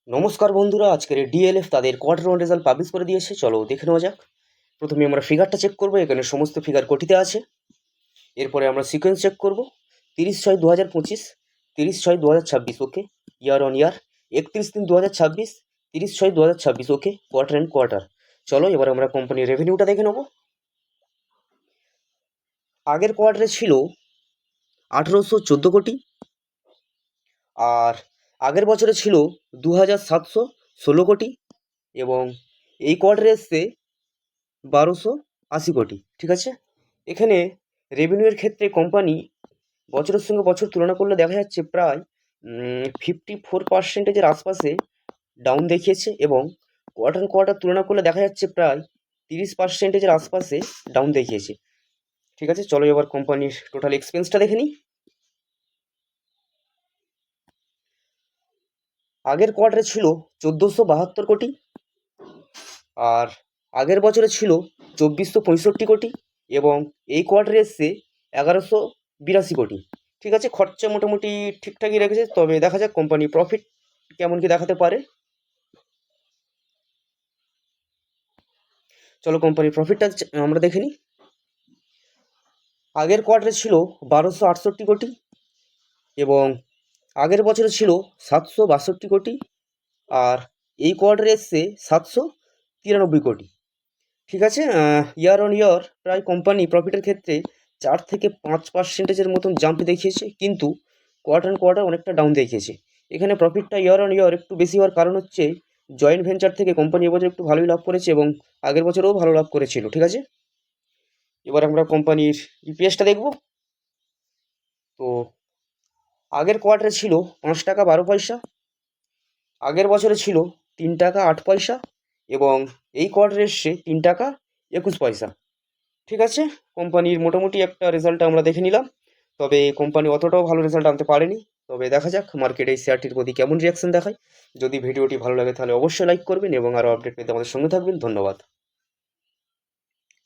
নমস্কার বন্ধুরা, আজকের ডিএলএফ তাদের কোয়ার্টার ওয়ান রেজাল্ট পাবলিশ করে দিয়েছে। চলো দেখে নেওয়া যাক। প্রথমে আমরা ফিগারটা চেক করব, এখানে সমস্ত ফিগার কোটিতে আছে। এরপরে আমরা সিকোয়েন্স চেক করব, 30/6/2025, 30/6/2026, okay. Year on year 31/3/2026, 30/6/2026, okay. Quarter and quarter. চলো এবার আমরা কোম্পানির রেভিনিউটা দেখে নেব। আগের কোয়ার্টারে ছিল 1814 কোটি, আর আগের বছরে ছিল 2716 কোটি, এবং এই কোয়ার্টারে এসছে 1280 কোটি। ঠিক আছে, এখানে রেভিনিউয়ের ক্ষেত্রে কোম্পানি বছরের সঙ্গে বছর তুলনা করলে দেখা যাচ্ছে প্রায় 54%-এর আশপাশে ডাউন দেখিয়েছে, এবং কোয়ার্টার কোয়ার্টার তুলনা করলে দেখা যাচ্ছে প্রায় 30%-এর আশপাশে ডাউন দেখিয়েছে। ঠিক আছে, চলো এবার কোম্পানির টোটাল এক্সপেন্সটা দেখে নিই। আগের কোয়ার্টারে ছিল 1472 কোটি, আর আগের বছরে ছিল 2465 কোটি, এবং এই কোয়ার্টারে এসছে 1182 কোটি। ঠিক আছে, খরচা মোটামুটি ঠিকঠাকই রেখেছে, তবে দেখা যাক কোম্পানি প্রফিট কেমন কি দেখাতে পারে। চলো কোম্পানির প্রফিটটা আমরা দেখে নিই। আগের কোয়ার্টারে ছিল 1268 কোটি, এবং আগের বছরে ছিল 762 কোটি, আর এই কোয়ার্টারে এসছে 793 কোটি। ঠিক আছে, ইয়ার অন ইয়ার প্রায় কোম্পানি প্রফিটের ক্ষেত্রে 4-5% মতন জাম্প দেখিয়েছে, কিন্তু কোয়ার্টার অন কোয়ার্টার অনেকটা ডাউন দেখিয়েছে। এখানে প্রফিটটা ইয়ার অন ইয়ার একটু বেশি হওয়ার কারণ হচ্ছে জয়েন্ট ভেঞ্চার থেকে কোম্পানি এবছর একটু ভালোই লাভ করেছে, এবং আগের বছরেও ভালো লাভ করেছিল। ঠিক আছে, এবার আমরা কোম্পানির ইপিএসটা দেখব। তো আগের কোয়ার্টারে ছিল 5 টাকা 12 পয়সা, আগের বছরে ছিল 3 টাকা 8 পয়সা, এবং এই কোয়ার্টারে এসছে 3 টাকা 21 পয়সা। ঠিক আছে, কোম্পানির মোটামুটি একটা রেজাল্ট আমরা দেখে নিলাম, তবে কোম্পানি অতটাও ভালো রেজাল্ট আনতে পারেনি। তবে দেখা যাক মার্কেটে এই শেয়ারটির প্রতি কেমন রিয়াকশন দেখায়। যদি ভিডিওটি ভালো লাগে তাহলে অবশ্যই লাইক করবেন, এবং আরও আপডেট পেতে আমাদের সঙ্গে থাকবেন। ধন্যবাদ।